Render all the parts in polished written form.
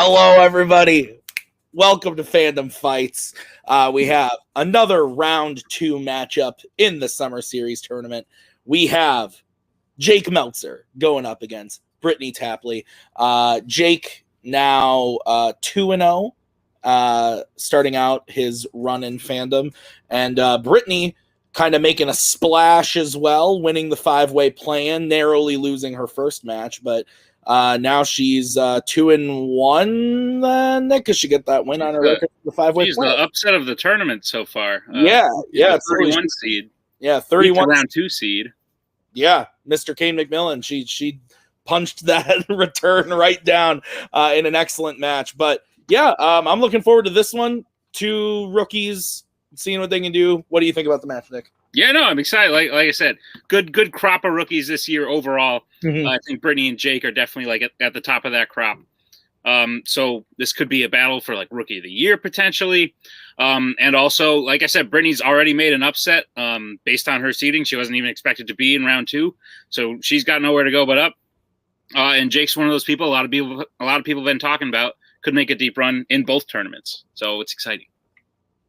Hello, everybody. Welcome to Fandom Fights. We have another round 2 matchup in the Summer Series tournament. We have Jake Meltzer going up against Brittani Tapley. Jake now 2-0, starting out his run in Fandom. And Brittani kind of making a splash as well, winning the 5-way play-in, narrowly losing her first match, but now she's 2-1. Nick, does she get that win on her record? The 5-way. She's the upset of the tournament so far. Yeah, 31 seed. Yeah, 31 round 2 seed. Yeah, Mr. Kane McMillan. She punched that return right down in an excellent match. But yeah, I'm looking forward to this one. 2 rookies, seeing what they can do. What do you think about the match, Nick? Yeah, no, I'm excited. Like I said, good crop of rookies this year overall. Mm-hmm. I think Brittani and Jake are definitely at the top of that crop. So this could be a battle for like rookie of the year potentially. And also, like I said, Brittany's already made an upset based on her seeding. She wasn't even expected to be in round 2, so she's got nowhere to go but up. And Jake's one of those people. A lot of people have been talking about could make a deep run in both tournaments. So it's exciting.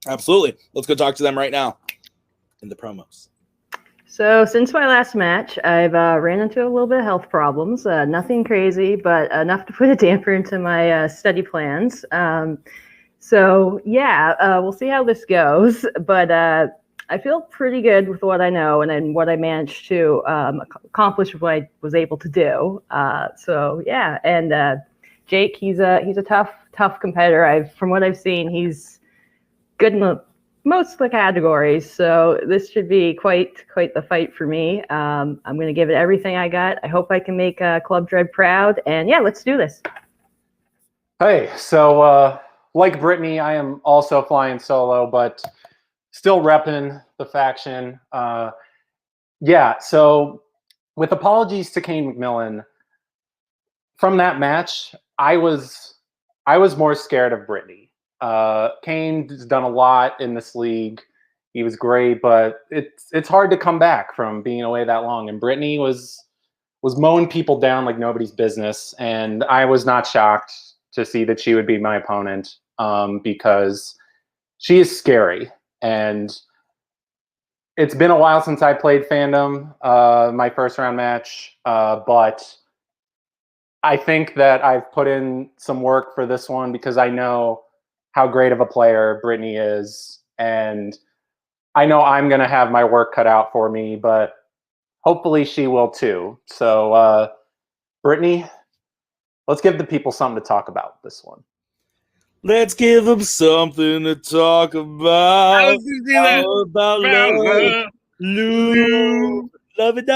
Absolutely. Let's go talk to them right now in the promos. So since my last match, I've ran into a little bit of health problems. Nothing crazy, but enough to put a damper into my study plans. So yeah, we'll see how this goes. But I feel pretty good with what I know and what I managed to accomplish what I was able to do. So yeah, and Jake, he's a tough competitor. From what I've seen, he's good in most of the categories, so this should be quite the fight for me. I'm going to give it everything I got. I hope I can make Club Dread proud, and yeah, let's do this. Hey, so like Brittani, I am also flying solo, but still repping the faction. Yeah, so with apologies to Kane McMillan, from that match, I was more scared of Brittani. Kane's done a lot in this league. He was great, but it's hard to come back from being away that long. And Brittani was mowing people down like nobody's business. And I was not shocked to see that she would be my opponent because she is scary. And it's been a while since I played Fandom, my first round match, but I think that I've put in some work for this one because I know how great of a player Brittani is, and I know I'm going to have my work cut out for me, but hopefully she will too. So, Brittani, let's give the people something to talk about this one. Let's give them something to talk about. How about love it.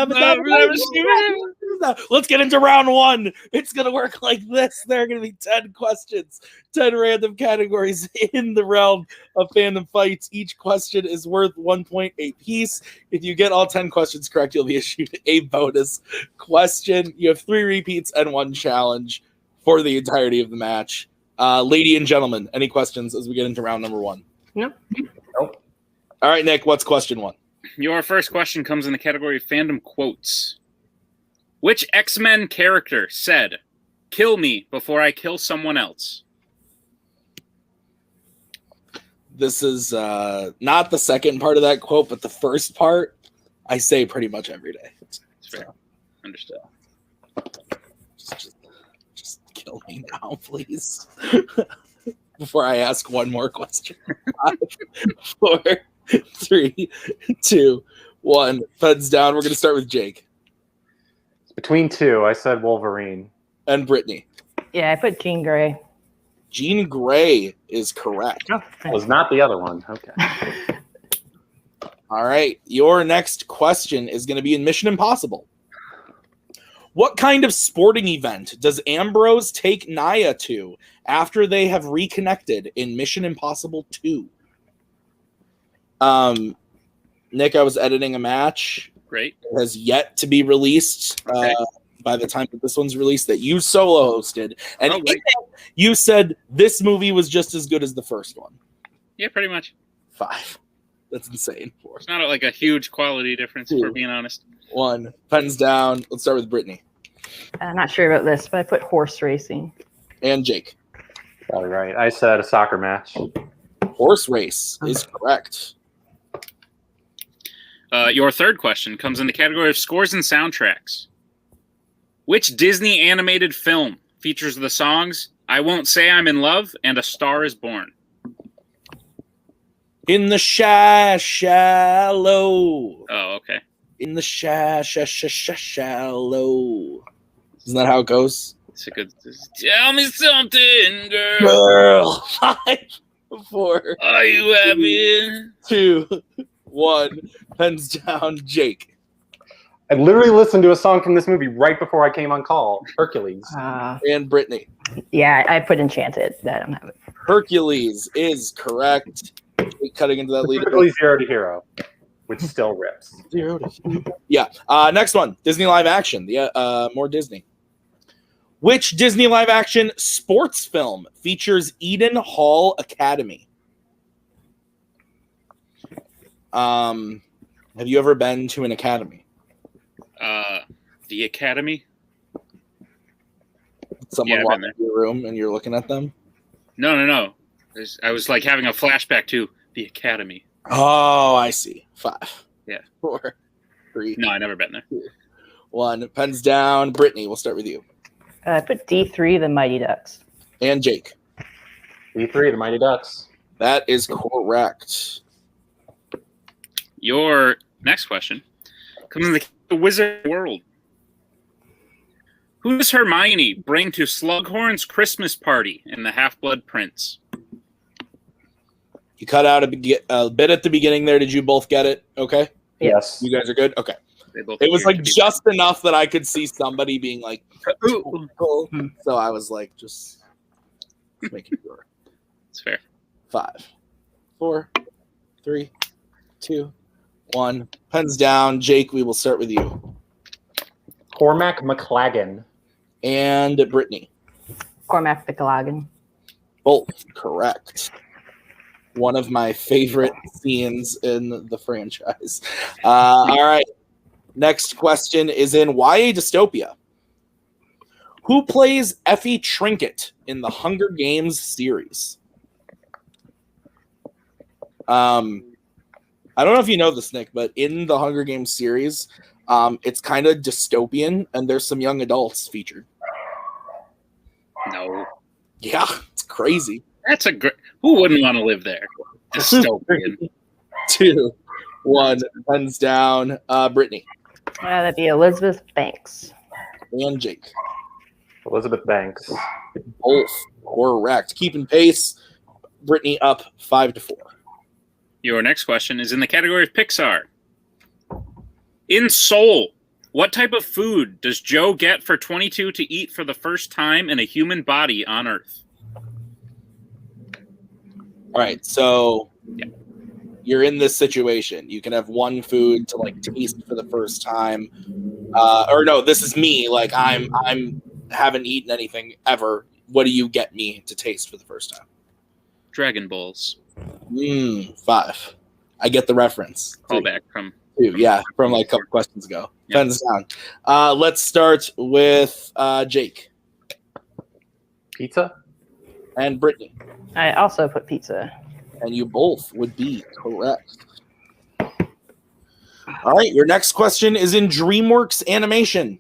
Let's get into round 1. It's going to work like this. There are going to be 10 questions, 10 random categories in the realm of Fandom Fights. Each question is worth 1 point a piece. If you get all 10 questions correct, you'll be issued a bonus question. You have 3 repeats and 1 challenge for the entirety of the match. Ladies and gentlemen, any questions as we get into round number 1? Nope. All right, Nick, what's question 1? Your first question comes in the category of Fandom Quotes. Which X-Men character said, "Kill me before I kill someone else"? This is not the second part of that quote, but the first part I say pretty much every day. It's fair. Understood. Just kill me now, please. Before I ask one more question. 5, 4, 3, 2, 1. Feds down. We're going to start with Jake. Between 2, I said Wolverine. And Brittani. Yeah, I put Jean Grey. Jean Grey is correct. Oh, Was not the other one. Okay. All right. Your next question is going to be in Mission Impossible. What kind of sporting event does Ambrose take Naya to after they have reconnected in Mission Impossible 2? Nick, I was editing a match. Great. It has yet to be released by the time that this one's released that you solo hosted. And you said this movie was just as good as the first one. Yeah, pretty much. 5. That's insane. 4. It's not like a huge quality difference, 2, if we're being honest. 1. Pens down. Let's start with Brittani. I'm not sure about this, but I put horse racing. And Jake. Probably right. I said a soccer match. Horse race is correct. Your third question comes in the category of scores and soundtracks. Which Disney animated film features the songs I Won't Say I'm in Love and A Star is Born? In the shallow. Oh, okay. In the shallow. Isn't that how it goes? It's a good. Tell me something, girl. Girl. 5, 4, Are you happy? 2, 1. Pens down, Jake. I literally listened to a song from this movie right before I came on call. Hercules. And Brittany. Yeah, I put Enchanted. That I don't have it. Hercules is correct. Cutting into that lead. Typically 0 to hero, which still rips. 0 to hero. Yeah. Next one. Disney live action. More Disney. Which Disney live action sports film features Eden Hall Academy? Have you ever been to an academy? The Academy? Someone Yeah, I've walked been into your room and you're looking at them? No. I was like having a flashback to the Academy. Oh, I see. 5. Yeah. 4, 3. No, I never been there. 1. Pens down. Brittany, we'll start with you. I put D3, the Mighty Ducks. And Jake. D3, the Mighty Ducks. That is correct. Your next question comes in the Wizard World. Who does Hermione bring to Slughorn's Christmas party in The Half-Blood Prince? You cut out a bit at the beginning there. Did you both get it? Okay. Yes. You guys are good? Okay. They both It was appear like to be- just enough that I could see somebody being like, Ooh. so I was like, just making sure. It's fair. 5, 4, 3, 2, 1. Pens down. Jake, we will start with you. Cormac McLagan. And Brittany. Cormac McLagan. Both correct. One of my favorite scenes in the franchise. All right. Next question is in YA Dystopia. Who plays Effie Trinket in the Hunger Games series? I don't know if you know this, Nick, but in the Hunger Games series, it's kind of dystopian, and there's some young adults featured. No. Yeah, it's crazy. That's a great. Who wouldn't want to live there? Dystopian. 2, 1, pens down. Brittany That'd be Elizabeth Banks. and Jake. Elizabeth Banks. Both correct. Keeping pace. Brittany up 5 to 4. Your next question is in the category of Pixar. In Soul, what type of food does Joe get for 22 to eat for the first time in a human body on Earth? All right, so Yeah. you're in this situation. You can have one food to like taste for the first time, or no, this is me. Like I'm haven't eaten anything ever. What do you get me to taste for the first time? Dragon Balls. 5. I get the reference. 3, Callback from 2. Yeah, from like a couple questions ago. Yeah. Pens down. Let's start with Jake Pizza? and Brittany. I also put pizza. And you both would be correct. All right, your next question is in DreamWorks Animation.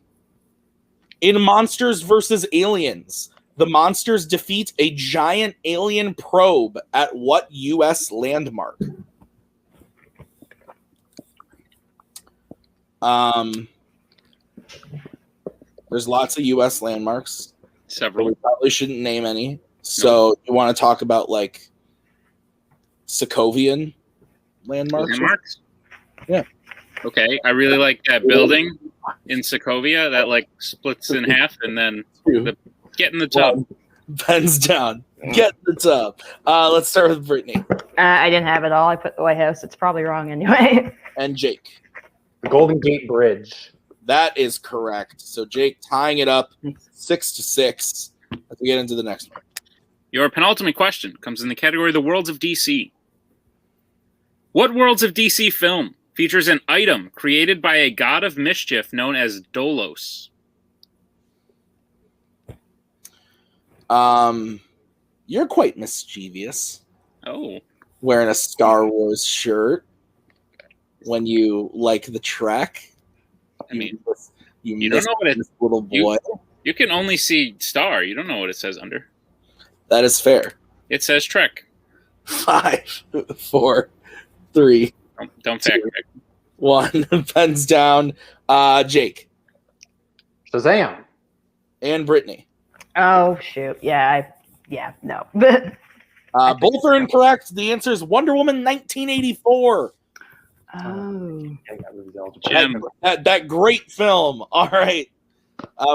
In Monsters vs. Aliens, the monsters defeat a giant alien probe at what U.S. landmark? There's lots of U.S. landmarks. But several. we probably shouldn't name any. So you want to talk about like Sokovian landmarks? Landmarks? Yeah. Okay, I really like that building in Sokovia that like splits in half and then get in the tub. 1. Pens down. Get the tub. Let's start with Brittany I didn't have it all. I put the White House. It's probably wrong anyway. and Jake. The Golden Gate Bridge. That is correct. So Jake tying it up 6 to 6 as we get into the next one. Your penultimate question comes in the category of the Worlds of DC. What Worlds of DC film features an item created by a god of mischief known as Dolos? You you're quite mischievous. Oh. Wearing a Star Wars shirt when you like the Trek. I mean, you don't know what it, this little boy. You can only see Star. You don't know what it says under. That is fair. It says Trek. 5, 4, 3. Don't fact check. 1. Pens down. Jake. Shazam. And Brittany. Oh shoot! No. Both are incorrect. The answer is Wonder Woman 1984. Oh. That great film. All right.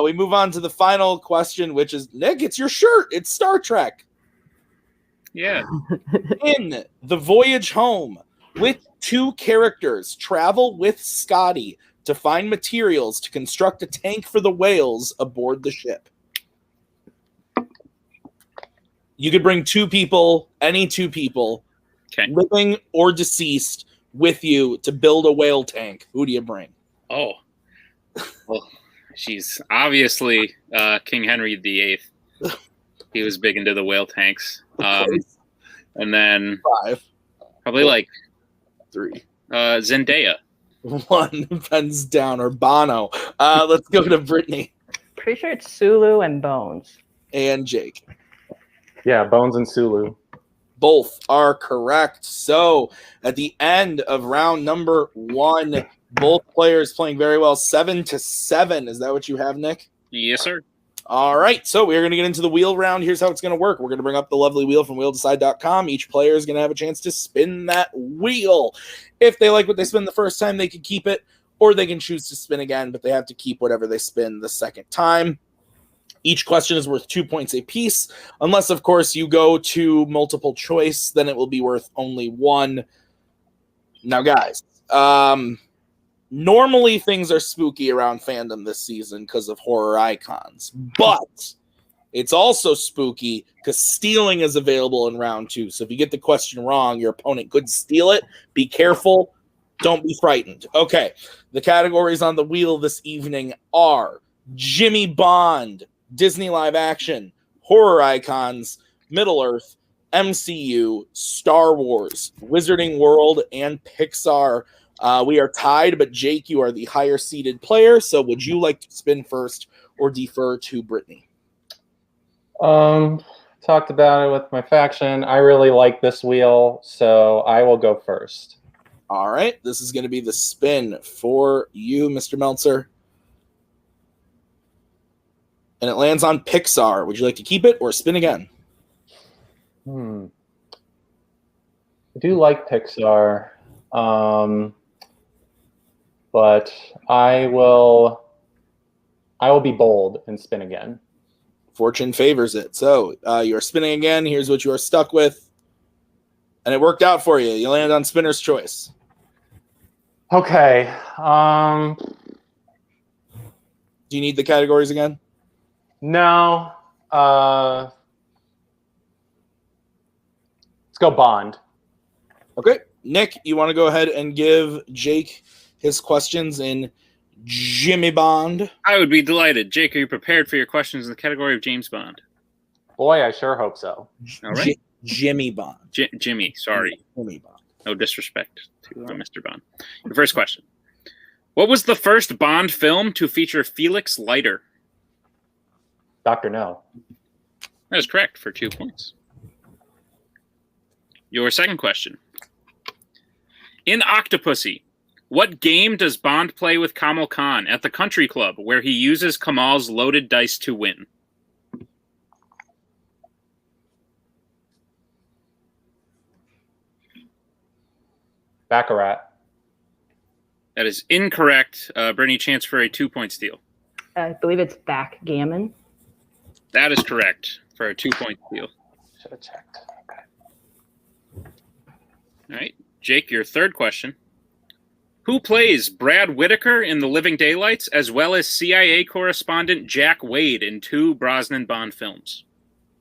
We move on to the final question, which is, Nick, it's your shirt. It's Star Trek. Yeah. In The Voyage Home, which two characters travel with Scotty to find materials to construct a tank for the whales aboard the ship? You could bring two people, any two people, living or deceased, with you to build a whale tank. Who do you bring? Oh. Well, she's obviously King Henry VIII. He was big into the whale tanks. And then 5, probably 4, like 3. Zendaya. 1. Pens down, or Bono. Let's go to Brittany. Pretty sure it's Sulu and Bones. And Jake. Yeah, Bones and Sulu. Both are correct. So at the end of round number 1, both players playing very well. 7-7. Is that what you have, Nick? Yes, sir. All right. So we're going to get into the wheel round. Here's how it's going to work. We're going to bring up the lovely wheel from wheeldecide.com. Each player is going to have a chance to spin that wheel. If they like what they spin the first time, they can keep it, or they can choose to spin again, but they have to keep whatever they spin the second time. Each question is worth 2 points apiece, unless, of course, you go to multiple choice, then it will be worth only 1. Now, guys, normally things are spooky around Fandom this season because of horror icons, but it's also spooky because stealing is available in round 2. So if you get the question wrong, your opponent could steal it. Be careful. Don't be frightened. Okay, the categories on the wheel this evening are Jimmy Bond, Disney live action, horror icons, Middle-earth, MCU, Star Wars, Wizarding World, and Pixar. We are tied, but Jake, you are the higher seeded player. So would you like to spin first or defer to Brittany? Talked about it with my faction. I really like this wheel, so I will go first. All right. This is going to be the spin for you, Mr. Meltzer. And it lands on Pixar. Would you like to keep it or spin again? I do like Pixar, but I will be bold and spin again. Fortune favors it. So you're spinning again. Here's what you are stuck with. And it worked out for you. You landed on spinner's choice. Okay. Do you need the categories again? No. Let's go Bond. Okay. Nick, you want to go ahead and give Jake his questions in Jimmy Bond? I would be delighted. Jake, are you prepared for your questions in the category of James Bond? Boy, I sure hope so. All right. Jimmy Bond. Jimmy, sorry. Jimmy Bond. No disrespect to Mr. Bond. Your first question. What was the first Bond film to feature Felix Leiter? Dr. No. That is correct for 2 points. Your second question. In Octopussy, what game does Bond play with Kamal Khan at the country club where he uses Kamal's loaded dice to win? Baccarat. That is incorrect. Brittany, chance for a 2-point steal. I believe it's backgammon. That is correct for a 2-point steal. Should have checked. Okay. All right. Jake, your third question. Who plays Brad Whitaker in The Living Daylights, as well as CIA correspondent Jack Wade in 2 Brosnan Bond films?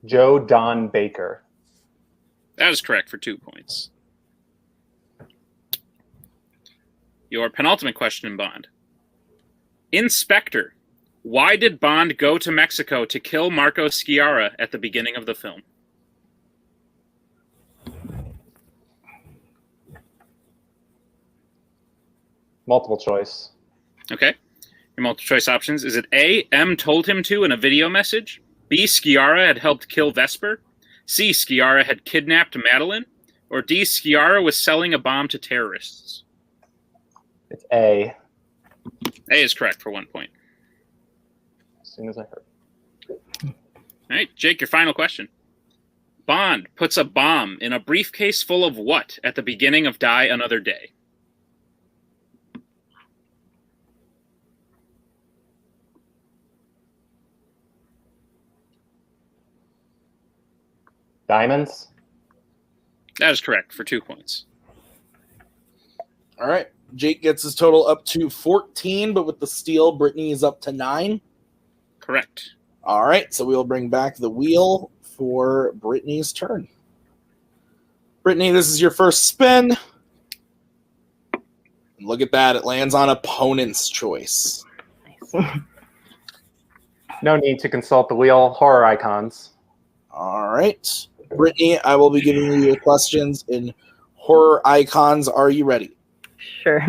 Joe Don Baker. That is correct for 2 points. Your penultimate question in Bond. In Spectre, why did Bond go to Mexico to kill Marco Sciarra at the beginning of the film? Multiple choice. Okay. Your multiple choice options. Is it A, M told him to in a video message? B, Sciarra had helped kill Vesper? C, Sciarra had kidnapped Madeline? Or D, Sciarra was selling a bomb to terrorists? It's A. A is correct for 1 point. As soon as I heard. All right, Jake, your final question. Bond puts a bomb in a briefcase full of what at the beginning of Die Another Day? Diamonds? That is correct for 2 points. All right. Jake gets his total up to 14, but with the steal, Brittany is up to 9. Correct. All right. So we'll bring back the wheel for Brittany's turn. Brittany, this is your first spin. Look at that. It lands on opponent's choice. Nice. No need to consult the wheel. Horror icons. All right. Brittany, I will be giving you your questions in horror icons. Are you ready? Sure.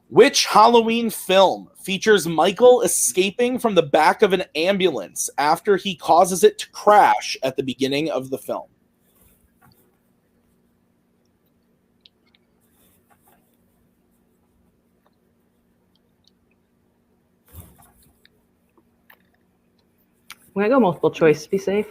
Which Halloween film features Michael escaping from the back of an ambulance after he causes it to crash at the beginning of the film? I'm going to go multiple choice to be safe.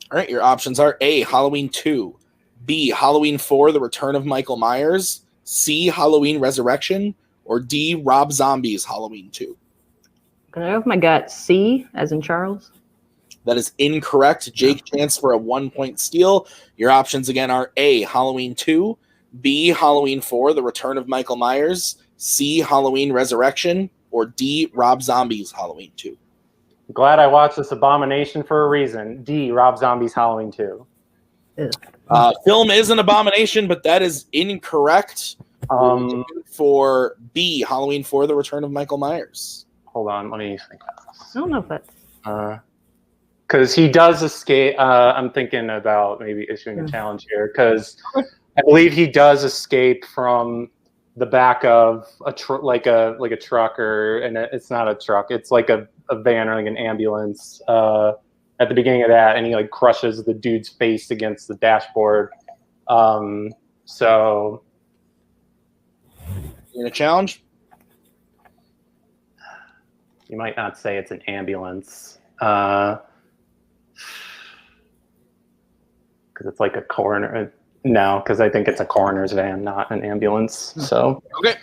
All right, your options are A, Halloween 2, B, Halloween 4, The Return of Michael Myers, C, Halloween Resurrection, or D, Rob Zombie's Halloween 2. I'm going to go with my gut. C, as in Charles. That is incorrect. Jake, chance for a 1-point steal. Your options again are A, Halloween 2, B, Halloween 4, The Return of Michael Myers, C, Halloween Resurrection, or D, Rob Zombie's Halloween 2. Glad I watched this abomination for a reason. D, Rob Zombie's Halloween 2. Film is an abomination, but that is incorrect. For B, Halloween 4, The Return of Michael Myers. Hold on, let me think about this. I don't know if that's... Because he does escape. I'm thinking about maybe issuing a challenge here, because I believe he does escape from the back of a like a truck, or and it's not a truck. It's like a van or like an ambulance at the beginning of that, and he like crushes the dude's face against the dashboard. So you gonna challenge? You might not say it's an ambulance, because it's like a coroner. No, because I think it's a coroner's van, not an ambulance. So okay,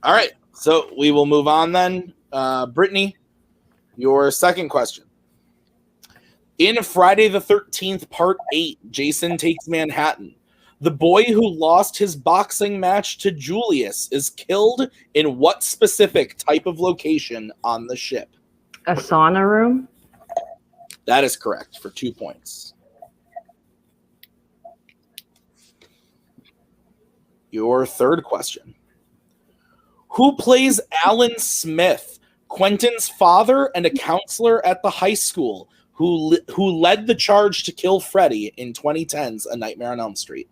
all right. So we will move on then. Brittany, your second question. In Friday the 13th, Part 8, Jason Takes Manhattan, the boy who lost his boxing match to Julius is killed in what specific type of location on the ship? A sauna room? That is correct for 2 points. Your third question. Who plays Alan Smith, Quentin's father and a counselor at the high school who led the charge to kill Freddy in 2010's A Nightmare on Elm Street?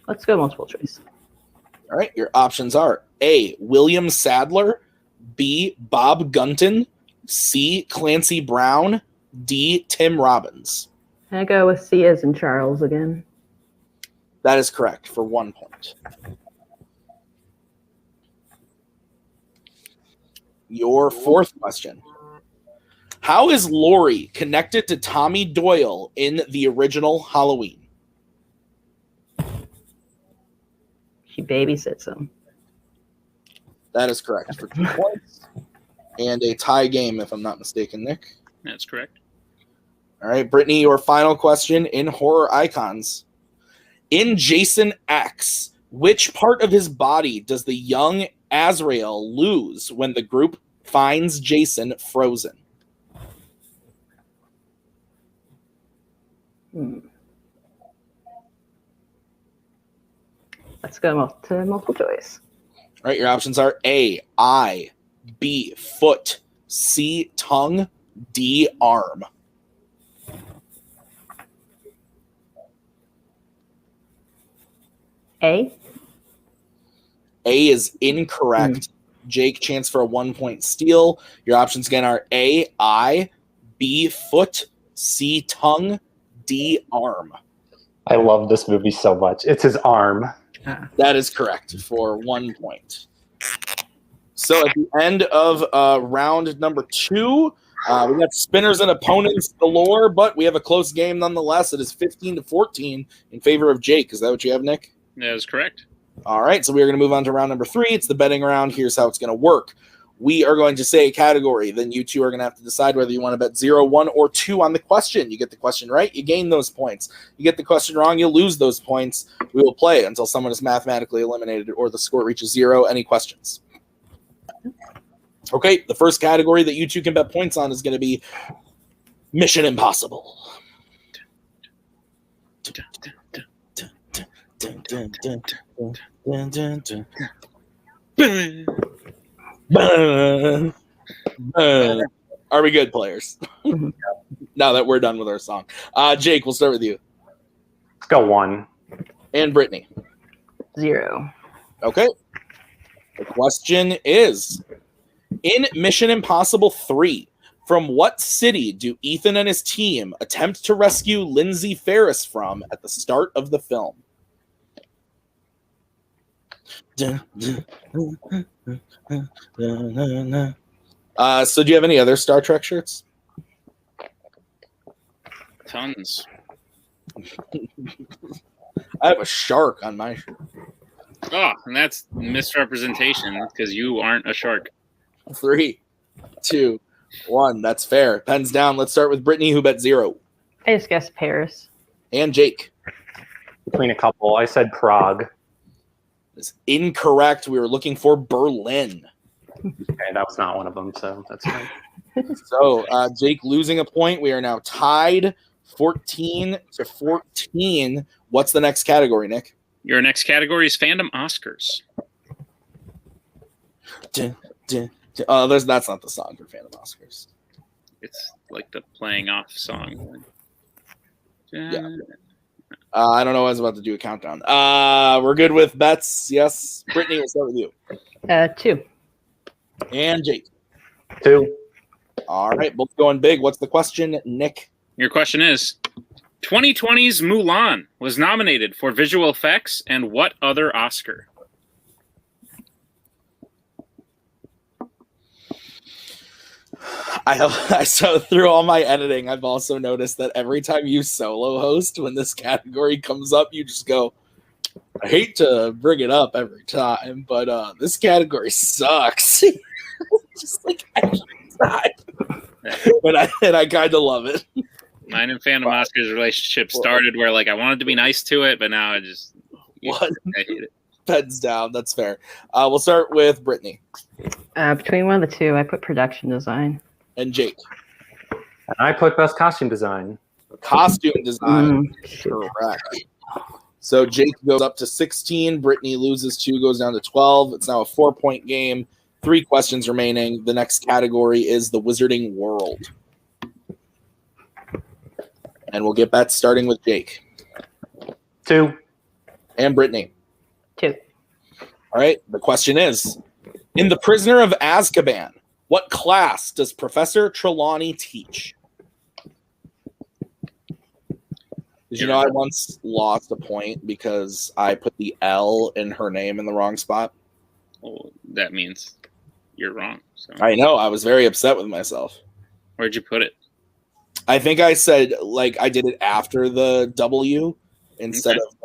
Let's go multiple choice. All right, your options are A, William Sadler, B, Bob Gunton, C, Clancy Brown, D, Tim Robbins. I go with C as in Charles again. That is correct for 1 point. Your fourth question. How is Laurie connected to Tommy Doyle in the original Halloween? She babysits him. That is correct for 2 points. And a tie game, if I'm not mistaken, Nick. That's correct. All right, Brittany, your final question in horror icons. In Jason X, which part of his body does the young Azrael lose when the group finds Jason frozen? Let's go to multiple choice. All right, your options are A, eye, B, foot, C, tongue, D, arm? A. A is incorrect. Jake, chance for a 1-point steal. Your options again are A, eye, B, foot, C, tongue, D, arm. I love this movie so much. It's his arm. That is correct for 1 point. So at the end of round number 2, we got spinners and opponents galore, but we have a close game nonetheless. It is 15-14 in favor of Jake. Is that what you have, Nick? That is correct. All right, so we are going to move on to round number 3. It's the betting round. Here's how it's going to work. We are going to say a category. Then you two are going to have to decide whether you want to bet 0, 1, or 2 on the question. You get the question right, you gain those points. You get the question wrong, you lose those points. We will play until someone is mathematically eliminated or the score reaches 0. Any questions? Okay, the first category that you two can bet points on is going to be Mission Impossible. Are we good, players? Now that we're done with our song. Jake, we'll start with you. Let's go 1. And Brittany. 0. Okay. The question is, in Mission Impossible 3, from what city do Ethan and his team attempt to rescue Lindsay Ferris from at the start of the film? So do you have any other Star Trek shirts? Tons. I have a shark on my shirt. Oh, and that's misrepresentation because you aren't a shark. 3, 2, 1. That's fair. Pens down. Let's start with Brittany, who bet 0. I just guessed Paris. And Jake. Between a couple, I said Prague. Is incorrect. We were looking for Berlin. Okay, that was not one of them, so that's fine. So Jake losing a point. We are now tied 14-14. What's the next category, Nick? Your next category is Fandom Oscars. That's not the song for Fandom Oscars. It's like the playing off song. Yeah. I don't know. I was about to do a countdown. We're good with bets. Yes. Brittany, we'll start with you. 2. And Jake. 2. All right. Both going big. What's the question, Nick? Your question is, 2020's Mulan was nominated for visual effects and what other Oscar? I saw through all my editing, I've also noticed that every time you solo host, when this category comes up, you just go, I hate to bring it up every time, but this category sucks. Just like every time. And I kind of love it. Mine and Fandom Oscars relationship started where like I wanted to be nice to it, but now I hate it. Pens down. That's fair. We'll start with Brittany. Between one of the two, I put production design. And Jake. And I put best costume design. Costume design. Correct. So Jake goes up to 16. Brittany loses 2, goes down to 12. It's now a 4-point game. 3 questions remaining. The next category is the Wizarding World. And we'll get bets starting with Jake. 2. And Brittany. 2. All right. The question is, in The Prisoner of Azkaban, what class does Professor Trelawney teach? Did you know I once lost a point because I put the L in her name in the wrong spot? Well, that means you're wrong. So. I know. I was very upset with myself. Where'd you put it? I think I said, like, I did it after the W instead of,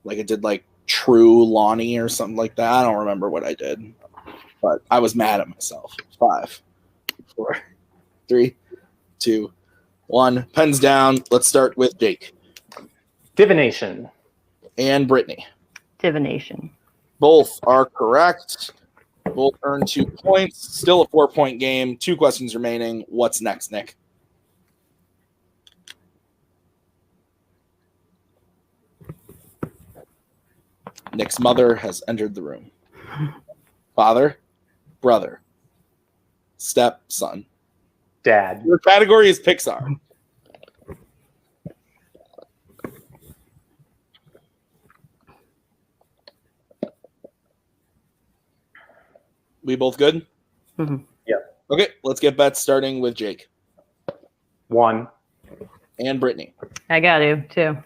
like it did, like, True Lonnie or something like that. I don't remember what I did. But I was mad at myself. 5, 4, 3, 2, 1. Pens down. Let's start with Jake. Divination. And Brittany. Divination. Both are correct. Both earn 2 points. Still a 4-point game. 2 questions remaining. What's next, Nick? Nick's mother has entered the room. Father, brother, stepson, Dad. Your category is Pixar. We both good? Mhm. Yeah. Okay, let's get bets starting with Jake 1. and Brittany. I got to, too.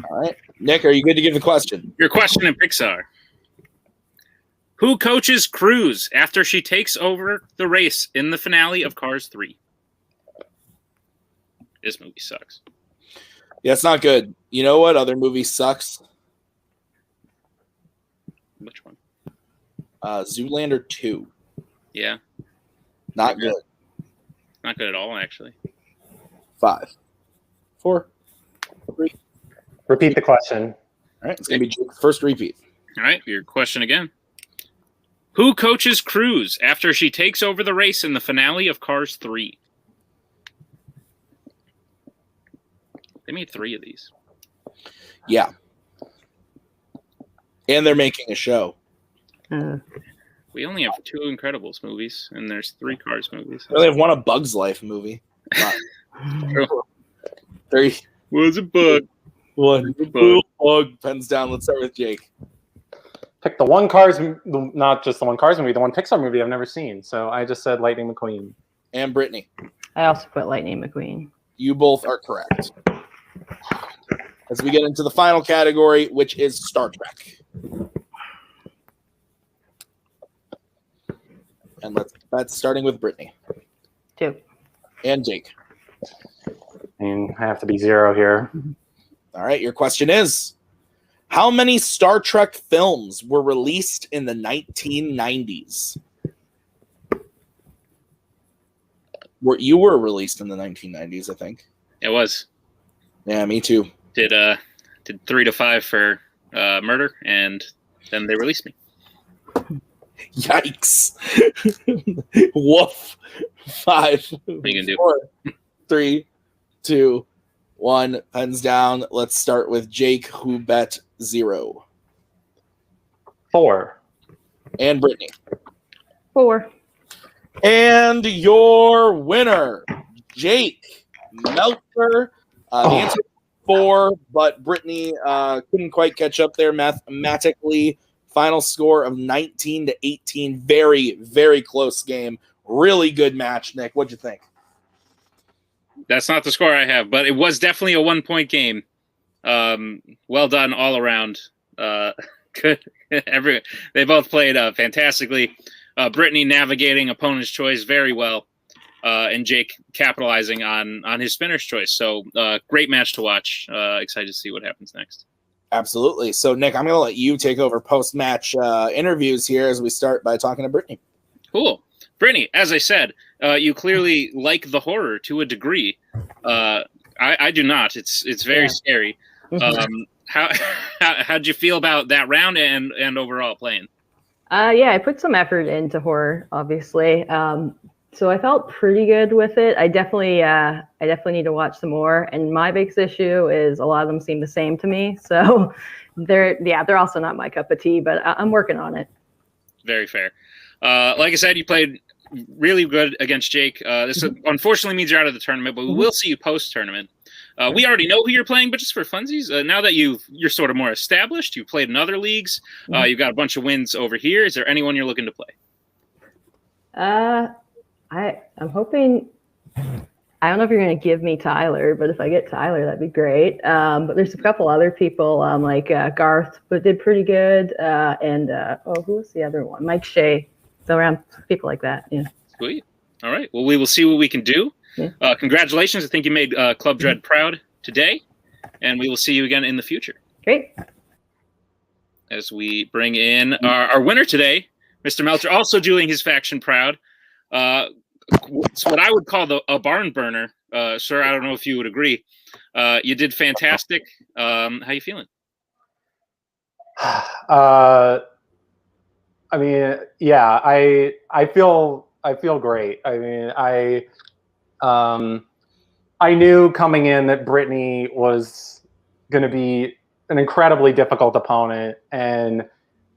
All right. Nick, are you good to give the question? Your question in Pixar. Who coaches Cruz after she takes over the race in the finale of Cars 3? This movie sucks. Yeah, it's not good. You know what other movie sucks? Which one? Zoolander 2. Yeah, Not good. not good at all, actually. 5, 4, 3. Repeat the question. All right, it's going to be Jake's first repeat. All right, your question again. Who coaches Cruz after she takes over the race in the finale of Cars 3? They made 3 of these. Yeah. And they're making a show. We only have 2 Incredibles movies, and there's 3 Cars movies. Well, they have one A Bug's Life movie. True. 3, Was a bug. 1. Bug. Bug. Pens down. Let's start with Jake. Pick the one Cars, not just the one Cars movie, the one Pixar movie I've never seen. So I just said Lightning McQueen. And Brittany. I also put Lightning McQueen. You both are correct. As we get into the final category, which is Star Trek. And that's starting with Brittany. 2. And Jake. I mean, I have to be 0 here. All right, your question is, how many Star Trek films were released in the 1990s? You were released in the 1990s, I think. It was. Yeah, me too. Did 3 to 5 for murder, and then they released me. Yikes. Woof. 5, What are you gonna do? 4, 3, 2, 1. Pens down. Let's start with Jake, who bet 0. 4. And Brittany. 4. And your winner, Jake Meltzer. The answer is 4, but Brittany couldn't quite catch up there mathematically. Final score of 19-18. Very, very close game. Really good match, Nick. What'd you think? That's not the score I have, but it was definitely a 1-point game. Well done all around. Good. They both played fantastically. Brittany navigating opponent's choice very well, and Jake capitalizing on his spinner's choice. So great match to watch. Excited to see what happens next. Absolutely. So, Nick, I'm going to let you take over post-match interviews here as we start by talking to Brittany. Cool. Brittany, as I said, you clearly like the horror to a degree. I do not. It's very scary. How'd you feel about that round and overall playing? Yeah, I put some effort into horror, obviously. So I felt pretty good with it. I definitely need to watch some more. And my biggest issue is a lot of them seem the same to me. So they're also not my cup of tea, but I'm working on it. Very fair. Like I said, you played really good against Jake. This unfortunately means you're out of the tournament, but we will see you post-tournament. We already know who you're playing, but just for funsies, now that you're sort of more established, you've played in other leagues, you've got a bunch of wins over here. Is there anyone you're looking to play? I'm hoping. I don't know if you're going to give me Tyler, but if I get Tyler, that'd be great. But there's a couple other people like Garth, but did pretty good, and who was the other one? Mike Shea. So around people like that. Yeah. Sweet. All right. Well, we will see what we can do. Yeah. Congratulations. I think you made Club Dread proud today, and we will see you again in the future. Great. As we bring in our winner today, Mr. Meltzer, also doing his faction proud. It's what I would call a barn burner. Sir, I don't know if you would agree. You did fantastic. How you feeling? I mean, yeah, I feel great. I mean, I knew coming in that Brittany was going to be an incredibly difficult opponent, and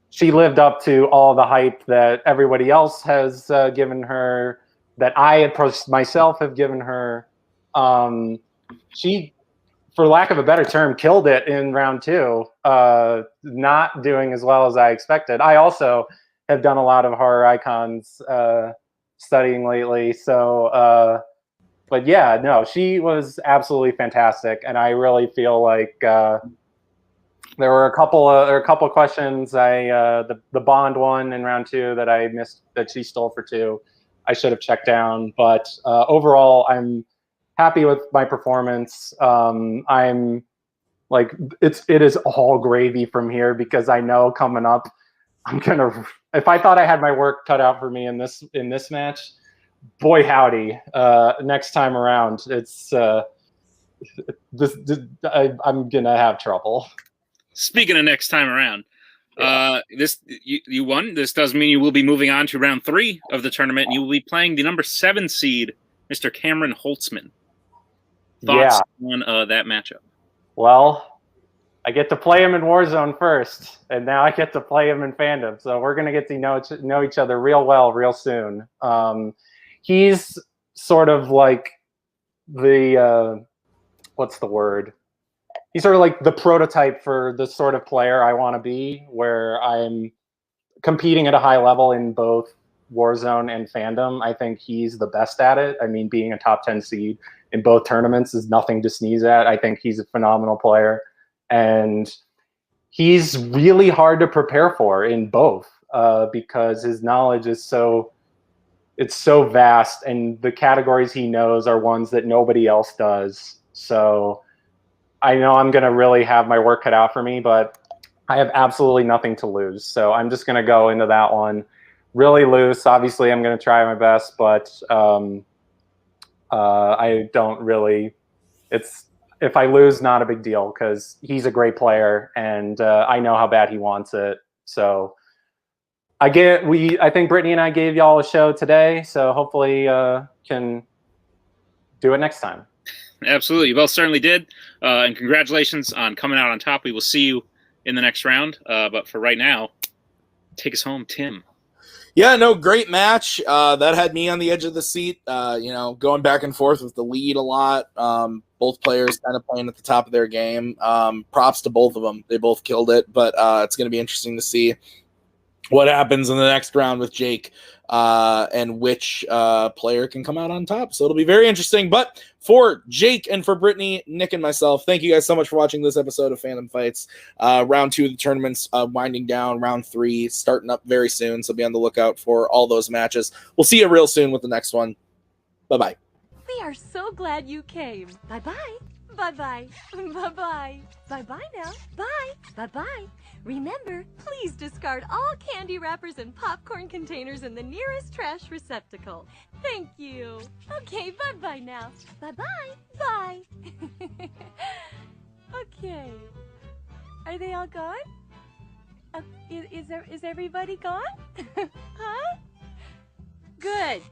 she lived up to all the hype that everybody else has given her. that I myself have given her. She, for lack of a better term, killed it in round 2. Not doing as well as I expected. I also have done a lot of horror icons studying lately. So, but yeah, no, she was absolutely fantastic, and I really feel like there were a couple questions. The Bond one in round 2 that I missed, that she stole for 2. I should have checked down, but overall, I'm happy with my performance. I'm like, it is all gravy from here, because I know coming up, if I thought I had my work cut out for me in this match, boy howdy, next time around, it's I'm gonna have trouble. Speaking of next time around, you won. This does mean you will be moving on to round 3 of the tournament, and you will be playing the number 7 seed, Mr. Cameron Holtzman. Thoughts on that matchup? Well, I get to play him in Warzone first, and now I get to play him in Fandom. So we're gonna get to know each other real well real soon. He's sort of like the what's the word? He's sort of like the prototype for the sort of player I want to be, where I'm competing at a high level in both Warzone and Fandom. I think he's the best at it. I mean, being a top 10 seed in both tournaments is nothing to sneeze at. I think he's a phenomenal player, and he's really hard to prepare for in both because his knowledge is so vast, and the categories he knows are ones that nobody else does. So I know I'm going to really have my work cut out for me, but I have absolutely nothing to lose. So I'm just going to go into that one really loose. Obviously, I'm going to try my best, but I don't really. If I lose, not a big deal, because he's a great player, and I know how bad he wants it. So I think Brittany and I gave y'all a show today, so hopefully can do it next time. Absolutely. You both certainly did. And congratulations on coming out on top. We will see you in the next round. But for right now, take us home, Tim. Yeah, no, great match. That had me on the edge of the seat, going back and forth with the lead a lot. Both players kind of playing at the top of their game. Props to both of them. They both killed it, but it's going to be interesting to see what happens in the next round with Jake and which player can come out on top. So it'll be very interesting. But for Jake and for Brittany, Nick, and myself, thank you guys so much for watching this episode of Fandom Fights. Round 2 of the tournament's winding down. Round 3 starting up very soon. So be on the lookout for all those matches. We'll see you real soon with the next one. Bye-bye. We are so glad you came. Bye-bye. Bye-bye. Bye-bye. Bye-bye now. Bye. Bye-bye. Remember, please discard all candy wrappers and popcorn containers in the nearest trash receptacle. Thank you. Okay, bye-bye now. Bye-bye. Bye. Okay. Are they all gone? Is everybody gone? Huh? Good.